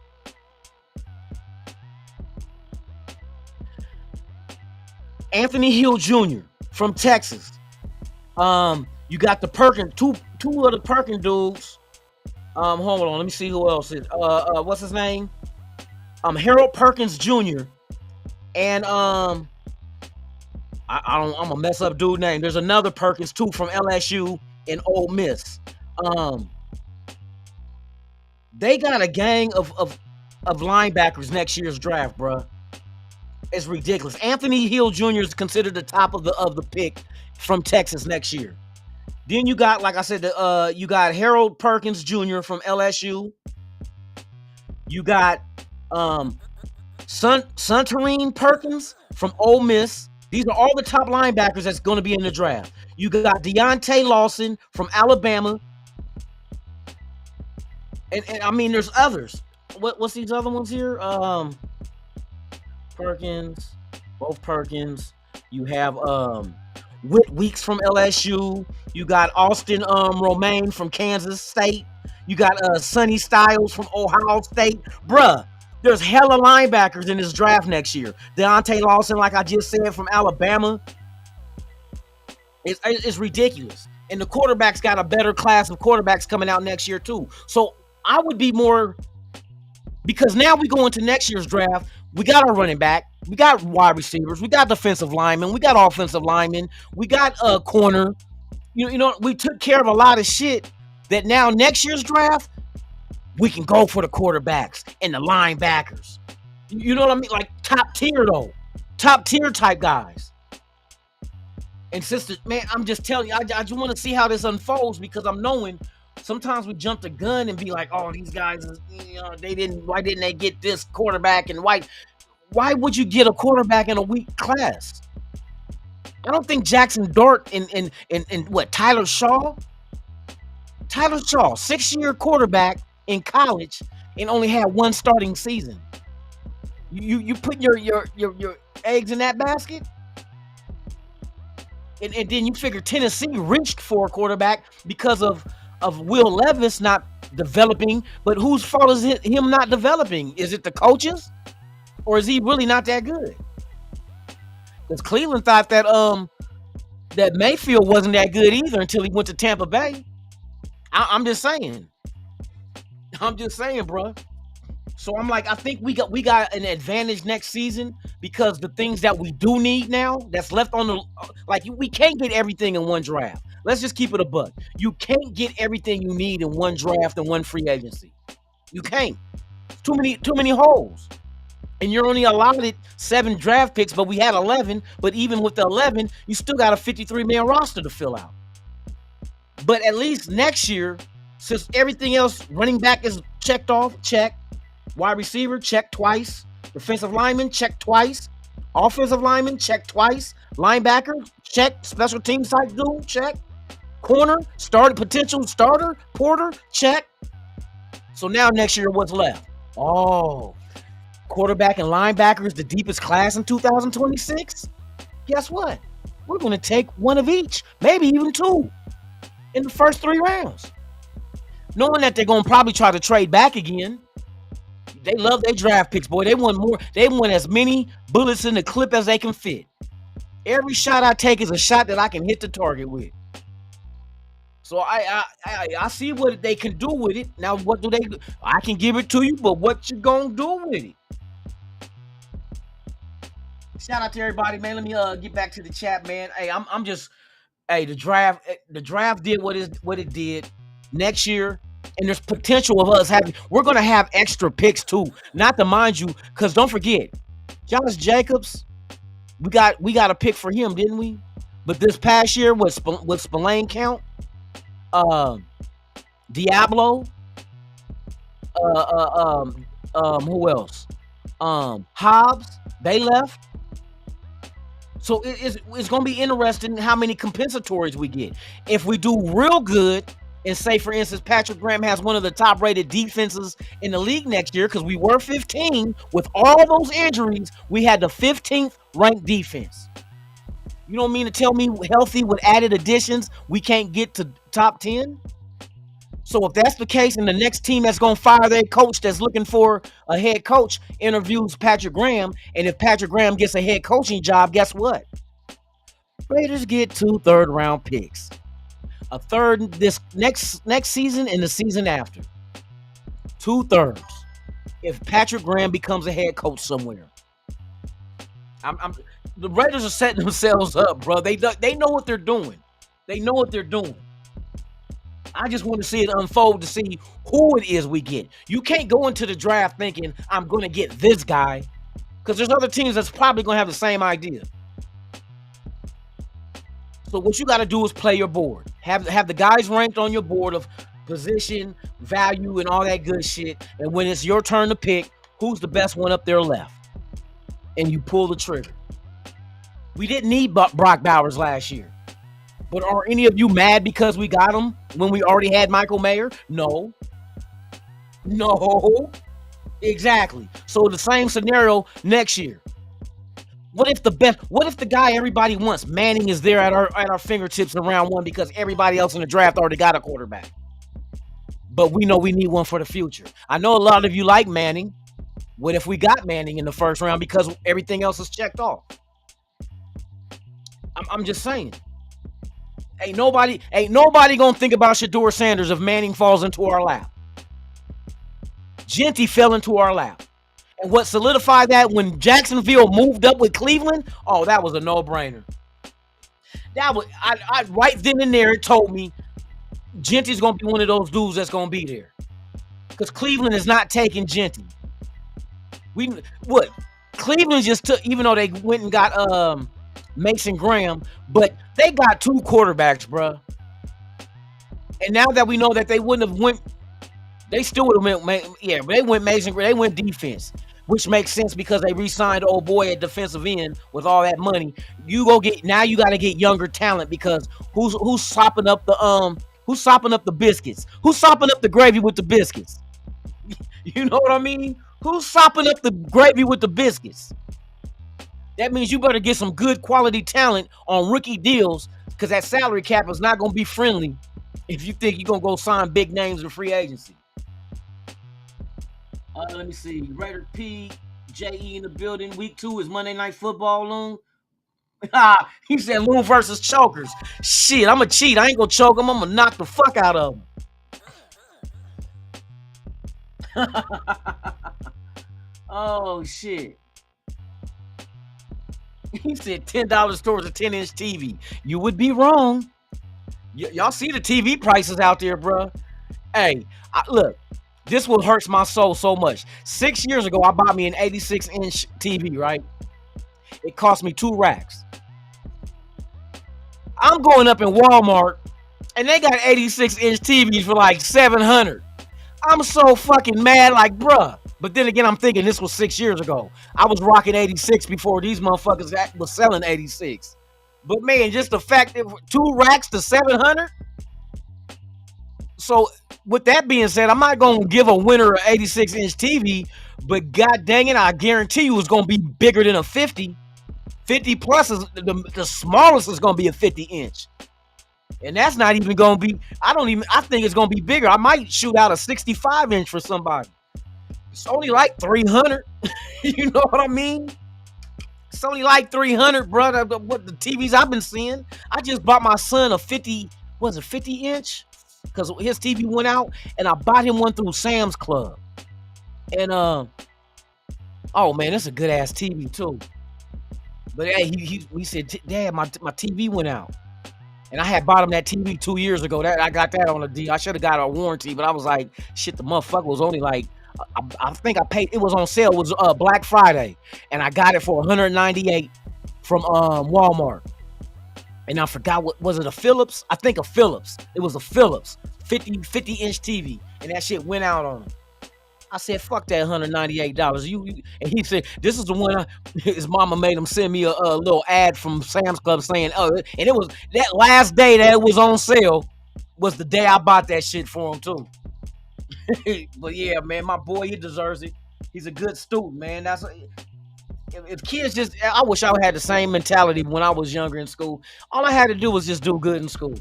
Anthony Hill Jr. from Texas. You got the Perkins, two of the Perkins dudes. Hold on, let me see who else is. What's his name? Harold Perkins Jr. And I'm gonna mess up dude's name. There's another Perkins too from LSU and Ole Miss. They got a gang of linebackers next year's draft, bruh. It's ridiculous. Anthony Hill Jr. is considered the top of the pick from Texas next year. Then you got, like I said, you got Harold Perkins Jr. from LSU. You got Suntarine Perkins from Ole Miss. These are all the top linebackers that's going to be in the draft. You got Deontay Lawson from Alabama. And I mean, there's others. What's these other ones here? Perkins, both Perkins. You have Whit Weeks from LSU. You got Austin Romaine from Kansas State. You got Sonny Styles from Ohio State. Bruh, there's hella linebackers in this draft next year. Deontay Lawson, like I just said, from Alabama. It's ridiculous. And the quarterbacks got a better class of quarterbacks coming out next year too. So I would be more, because now we go into next year's draft. We got our running back. We got wide receivers. We got defensive linemen. We got offensive linemen. We got a corner. You know, we took care of a lot of shit that now next year's draft, we can go for the quarterbacks and the linebackers. You know what I mean? Like top tier though. Top tier type guys. And sister, man, I'm just telling you, I just want to see how this unfolds because I'm knowing sometimes we jump the gun and be like, oh, these guys, why didn't they get this quarterback? And why would you get a quarterback in a weak class? I don't think Jackson Dart and what, Tyler Shaw, 6-year quarterback in college and only had one starting season. You put your eggs in that basket? And then you figure Tennessee reached for a quarterback because of Will Levis not developing, but whose fault is it him not developing? Is it the coaches? Or is he really not that good? Because Cleveland thought that that Mayfield wasn't that good either until he went to Tampa Bay. I'm just saying, bro. So I'm like, I think we got an advantage next season because the things that we do need now that's left on the, like, we can't get everything in one draft. Let's just keep it a buck. You can't get everything you need in one draft and one free agency. You can't. Too many holes. And you're only allotted 7 draft picks, but we had 11. But even with the 11, you still got a 53-man roster to fill out. But at least next year, since everything else, running back is checked off, check. Wide receiver, check twice. Defensive lineman, check twice. Offensive lineman, check twice. Linebacker, check. Special teams type dude, check. Corner, potential starter, Porter, check. So now next year, what's left? Oh, quarterback and linebacker is the deepest class in 2026. Guess what? We're going to take one of each, maybe even 2 in the first 3 rounds. Knowing that they're going to probably try to trade back again. They love their draft picks, boy. They want more. They want as many bullets in the clip as they can fit. Every shot I take is a shot that I can hit the target with. So I see what they can do with it. Now, what do they do? I can give it to you, but what you gonna do with it? Shout out to everybody, man. Let me get back to the chat, man. Hey, I'm just, hey, the draft did what it did. Next year, and there's potential of us we're gonna have extra picks too. Not to mind you, because don't forget, Jonas Jacobs, we got a pick for him, didn't we? But this past year, with Spillane count, Diablo, who else? Hobbs, they left. So it's gonna be interesting how many compensatories we get. If we do real good, and say, for instance, Patrick Graham has one of the top-rated defenses in the league next year because we were 15. With all those injuries, we had the 15th ranked defense. You don't mean to tell me healthy with added additions, we can't get to top 10? So if that's the case, and the next team that's going to fire their coach that's looking for a head coach interviews Patrick Graham, and if Patrick Graham gets a head coaching job, guess what? Raiders get 2 third-round picks. A third this next season and the season after. 2/3. If Patrick Graham becomes a head coach somewhere. The Raiders are setting themselves up, bro. They know what they're doing. They know what they're doing. I just want to see it unfold to see who it is we get. You can't go into the draft thinking I'm going to get this guy, because there's other teams that's probably going to have the same idea. So what you got to do is play your board. Have the guys ranked on your board of position, value, and all that good shit. And when it's your turn to pick, who's the best one up there left? And you pull the trigger. We didn't need Brock Bowers last year. But are any of you mad because we got him when we already had Michael Mayer? No. Exactly. So the same scenario next year. What if the guy everybody wants, Manning, is there at our fingertips in round 1 because everybody else in the draft already got a quarterback? But we know we need one for the future. I know a lot of you like Manning. What if we got Manning in the first round because everything else is checked off? I'm just saying. Ain't nobody gonna think about Shedeur Sanders if Manning falls into our lap. Genty fell into our lap. And what solidified that, when Jacksonville moved up with Cleveland, oh, that was a no-brainer. That was I right then and there, it told me Genty's gonna be one of those dudes that's gonna be there. Because Cleveland is not taking Genty. Cleveland just took, even though they went and got Mason Graham, but they got 2 quarterbacks, bruh. And now that we know that they wouldn't have went, they still would have went, yeah, but they went Mason Graham, they went defense, which makes sense because they re-signed old boy at defensive end with all that money. You got to get younger talent because who's sopping up the biscuits? Who's sopping up the gravy with the biscuits? You know what I mean? Who's sopping up the gravy with the biscuits? That means you better get some good quality talent on rookie deals because that salary cap is not going to be friendly if you think you're going to go sign big names in free agency. Let me see. Raider P, J.E. in the building. Week 2 is Monday Night Football, Loon. He said Loon versus chokers. Shit, I'm going to cheat. I ain't going to choke him. I'm going to knock the fuck out of him. Oh, shit. He said $10 towards a 10-inch TV. You would be wrong. Y'all see the TV prices out there, bro. Hey, look, this will hurt my soul so much. 6 years ago, I bought me an 86-inch TV, right? It cost me 2 racks. I'm going up in Walmart, and they got 86-inch TVs for like $700. I'm so fucking mad, like, bruh. But then again, I'm thinking this was 6 years ago. I was rocking 86 before these motherfuckers was selling 86. But man, just the fact that 2 racks to $700. So with that being said, I'm not gonna give a winner an 86-inch TV, but god dang it, I guarantee you it's gonna be bigger than a 50. 50 plus is the smallest is gonna be a 50-inch. And that's not even gonna be, I think it's gonna be bigger. I might shoot out a 65-inch for somebody. It's only like 300. You know what I mean? It's only like 300, brother. What the TVs I've been seeing. I just bought my son a 50-inch? Because his TV went out, and I bought him one through Sam's Club. And oh man, that's a good ass TV too. But hey, he said, Dad, my TV went out. And I had bought him that TV 2 years ago. That I got that on a deal. I should have got a warranty, but I was like, shit, the motherfucker was only like, I think I paid, it was on sale. It was Black Friday. And I got it for $198 from Walmart. And I forgot, what was it, a Philips? I think a Philips. It was a Philips 50-inch TV. And that shit went out on him. I said, fuck that $198. You and he said, this is the one his mama made him send me a little ad from Sam's Club saying, and it was that last day that it was on sale was the day I bought that shit for him too. But yeah, man, my boy, he deserves it. He's a good student, man. If kids just, I wish I had the same mentality when I was younger in school. All I had to do was just do good in school.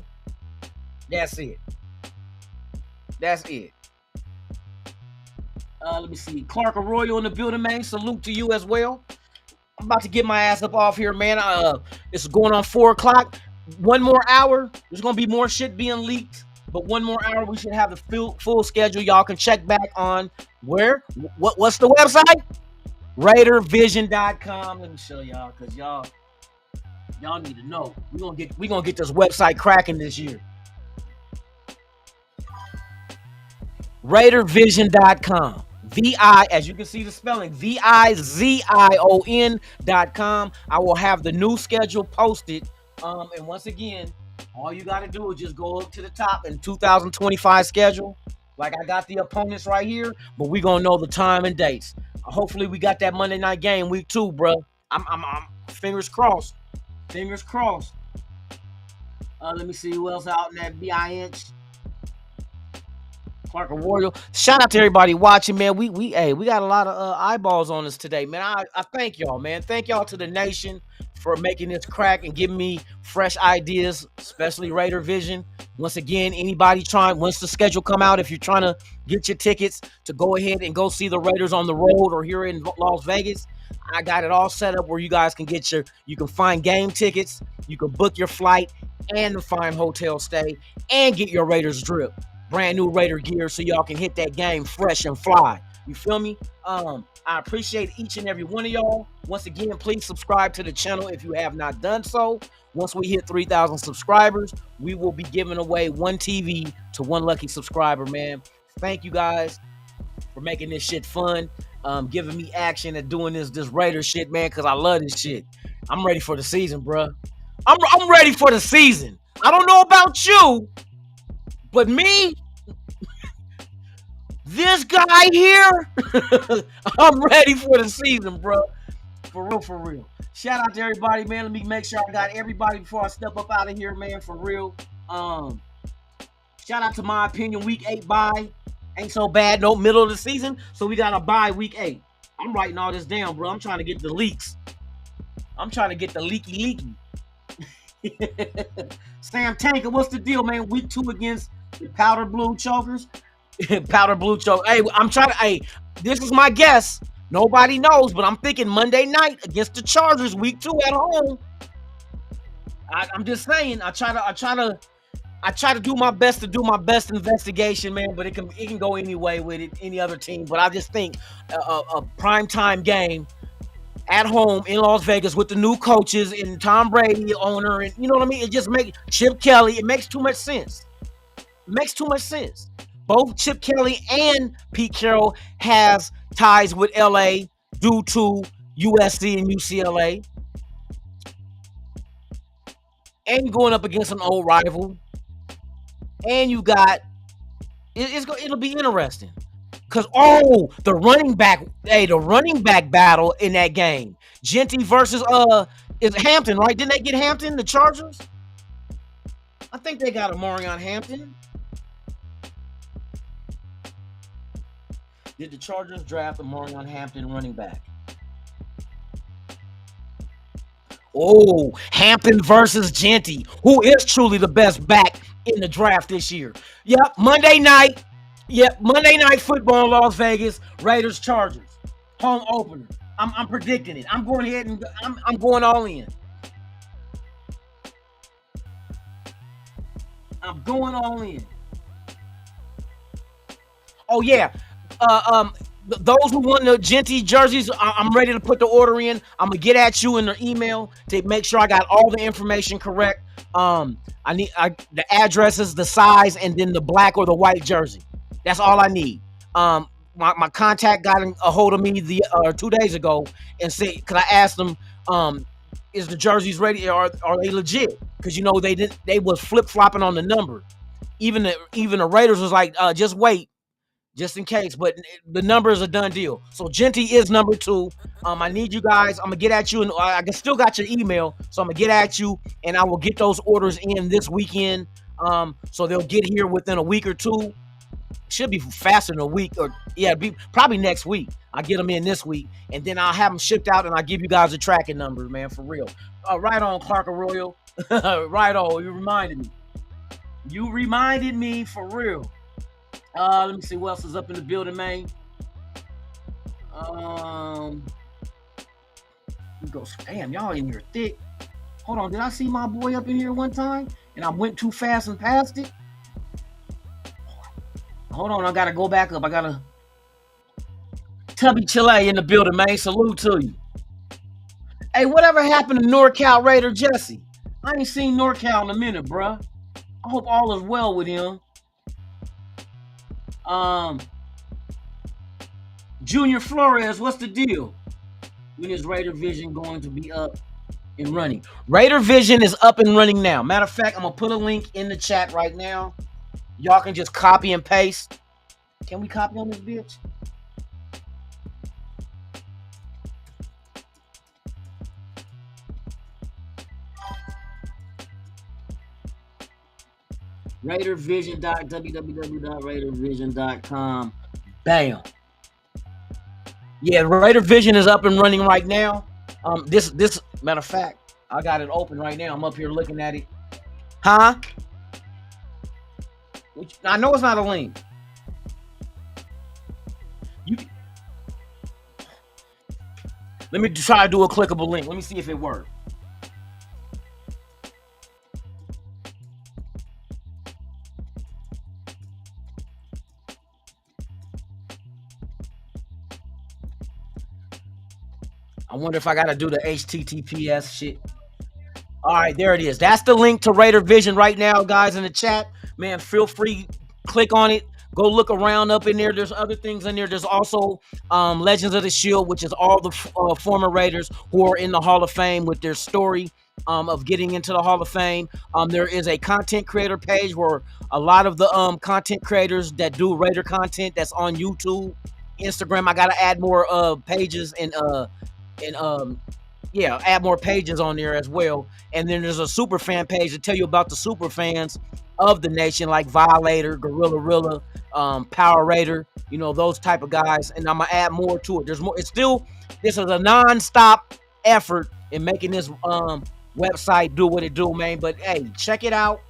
That's it. That's it. Let me see. Clark Arroyo in the building, man. Salute to you as well. I'm about to get my ass up off here, man. It's going on 4 o'clock. 1 more hour. There's going to be more shit being leaked. But 1 more hour, we should have the full schedule. Y'all can check back on where? What's the website? RAIDERVISION.com. Let me show y'all, because y'all need to know. We're gonna get this website cracking this year. RAIDERVISION.com. VI, as you can see the spelling, VIZION.com. I will have the new schedule posted. And once again, all you got to do is just go up to the top in 2025 schedule. Like I got the opponents right here, but we're going to know the time and dates. Hopefully we got that Monday night game week 2, bro. I'm fingers crossed. Fingers crossed. Let me see who else out in that BI-inch. Clark Arroyo. Shout out to everybody watching, man. We got a lot of eyeballs on us today, man. I thank y'all, man. Thank y'all to the nation for making this crack and giving me fresh ideas, especially Raider Vision. Once again, anybody once the schedule come out, if you're trying to get your tickets to go ahead and go see the Raiders on the road or here in Las Vegas, I got it all set up where you guys can you can find game tickets, you can book your flight and find hotel stay and get your Raiders drip. Brand new Raider gear so y'all can hit that game fresh and fly. You feel me? I appreciate each and every one of y'all. Once again, please subscribe to the channel if you have not done so. Once we hit 3,000 subscribers, we will be giving away 1 TV to 1 lucky subscriber, man. Thank you guys for making this shit fun, giving me action and doing this Raider shit, man, because I love this shit. I'm ready for the season, bro. I'm ready for the season. I don't know about you, but me, this guy here, I'm ready for the season, bro. For real, for real. Shout out to everybody, man. Let me make sure I got everybody before I step up out of here, man. For real. Shout out to my opinion. Week 8 bye ain't so bad. No middle of the season, so we got a bye week 8. I'm writing all this down, bro. I'm trying to get the leaks. I'm trying to get the leaky. Sam Tanker, what's the deal, man? Week 2 against the Powder Blue Chokers. Powder Blue Choker. Hey, I'm trying to. Hey, this is my guess. Nobody knows, but I'm thinking Monday night against the Chargers, week 2 at home. I'm just saying. I try to do my best to do my best investigation, man. But it can go any way with it, any other team. But I just think a primetime game at home in Las Vegas with the new coaches and Tom Brady, the owner, and you know what I mean. It just makes Chip Kelly. It makes too much sense. Both Chip Kelly and Pete Carroll has ties with LA due to USC and UCLA. And going up against an old rival. And you got, it'll be interesting. Because, the running back battle in that game. Genty versus, is Hampton, right? Didn't they get Hampton, the Chargers? I think they got a Marion Hampton. Did the Chargers draft a Marion Hampton running back? Hampton versus Genty. Who is truly the best back in the draft this year? Yep, Monday night football in Las Vegas. Raiders Chargers. Home opener. I'm predicting it. I'm going ahead and I'm going all in. I'm going all in. Oh yeah. Those who want the Genty jerseys, I'm ready to put the order in. I'm gonna get at you in the email to make sure I got all the information correct. I need the addresses, the size, and then the black or the white jersey. That's all I need. My contact got a hold of me 2 days ago and said, "Cause I asked them, is the jerseys ready? Are they legit? Because you know they was flip flopping on the number. Even the Raiders was like, just wait." Just in case, but the number is a done deal. So Genty is number 2. I need you guys. I'm gonna get at you, and I still got your email, so I'm gonna get at you, and I will get those orders in this weekend. So they'll get here within a week or 2. Should be faster than a week, or be probably next week. I'll get them in this week, and then I'll have them shipped out, and I'll give you guys the tracking numbers, man, for real. Right on, Clark Arroyo. Right on. You reminded me for real. Let me see what else is up in the building, man. Damn, y'all in here thick. Hold on, did I see my boy up in here one time and I went too fast and passed it? Hold on, I gotta go back up. I gotta. Tubby Chile in the building, man. Salute to you. Hey, whatever happened to NorCal Raider Jesse? I ain't seen NorCal in a minute, bruh. I hope all is well with him. Junior Flores, what's the deal? When is Raider Vision going to be up and running? Raider Vision is up and running now. Matter of fact, I'm gonna put a link in the chat right now. Y'all can just copy and paste. Can we copy on this bitch? www.raidervision.com. Bam. Yeah, Raider Vision is up and running right now. This matter of fact, I got it open right now. I'm up here looking at it. Huh? I know it's not a link. Let me try to do a clickable link. Let me see if it works. I wonder if I got to do the HTTPS shit. All right, there it is. That's the link to Raider Vision right now, guys, in the chat. Man, feel free, click on it. Go look around up in there. There's other things in there. There's also Legends of the Shield, which is all the former Raiders who are in the Hall of Fame with their story of getting into the Hall of Fame. There is a content creator page where a lot of the content creators that do Raider content that's on YouTube, Instagram. I gotta add more pages and add more pages on there as well. And then there's a super fan page to tell you about the super fans of the nation, like Violator, Gorilla Rilla, Power Raider, those type of guys. And I'm gonna add more to it. There's more. This is a non-stop effort in making this website do what it do, man. But hey, check it out.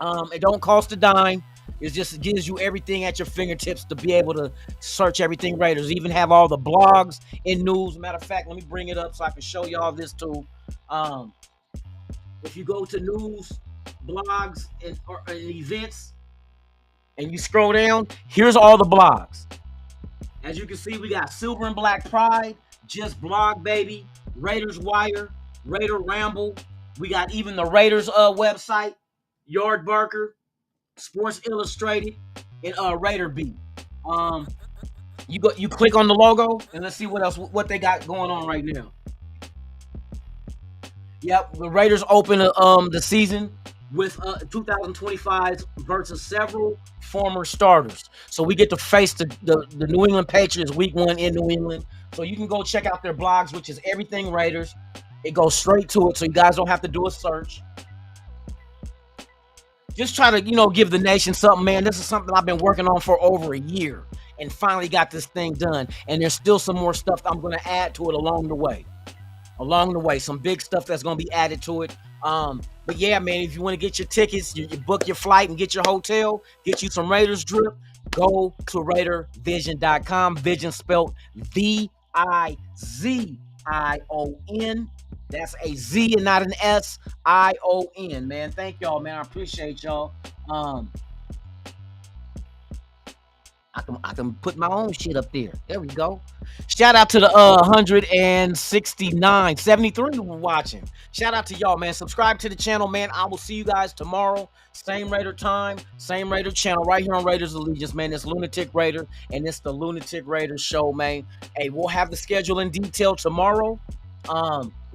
It don't cost a dime. It just gives you everything at your fingertips to be able to search everything Raiders. Even have all the blogs and news. Matter of fact, let me bring it up so I can show y'all this too. If you go to news, blogs, and events, and you scroll down, here's all the blogs. As you can see, we got Silver and Black Pride, Just Blog Baby, Raiders Wire, Raider Ramble. We got even the Raiders website, Yard Barker, Sports Illustrated, and Raider Beat. You click on the logo and let's see what they got going on right now. Yep, the Raiders open the season with 2025 versus several former starters. So we get to face the New England Patriots week 1 in New England. So you can go check out their blogs, which is everything Raiders. It goes straight to it, so you guys don't have to do a search. Just try to, give the nation something, man. This is something I've been working on for over a year and finally got this thing done. And there's still some more stuff I'm going to add to it along the way. Some big stuff that's going to be added to it. But yeah, man, if you want to get your tickets, you book your flight and get your hotel, get you some Raiders drip, go to RAIDERVISION.com. Vision spelled VIZION. That's a Z and not an SION, man. Thank y'all, man. I appreciate y'all. I can put my own shit up there. There we go. Shout out to the 169, 73 watching. Shout out to y'all, man. Subscribe to the channel, man. I will see you guys tomorrow. Same Raider time, same Raider channel, right here on Raiders Allegiance, man. It's Lunatic Raider, and it's the Lunatic Raider show, man. Hey, we'll have the schedule in detail tomorrow.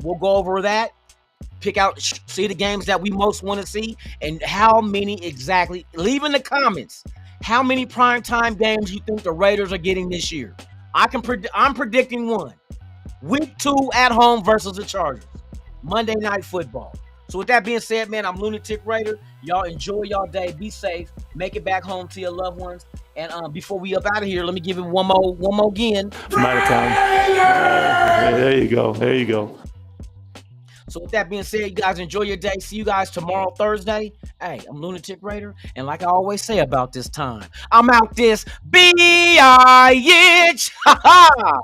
We'll go over that, pick out, see the games that we most want to see, and how many exactly. Leave in the comments how many primetime games you think the Raiders are getting this year. I'm predicting one. Week 2 at home versus the Chargers. Monday Night Football. So with that being said, man, I'm Lunatic Raider. Y'all enjoy y'all day. Be safe. Make it back home to your loved ones. And before we up out of here, let me give it one more again. I'm out of time. There you go. So with that being said, you guys enjoy your day. See you guys tomorrow, Thursday. Hey, I'm Lunatic Raider. And like I always say about this time, I'm out this bitch. Ha ha.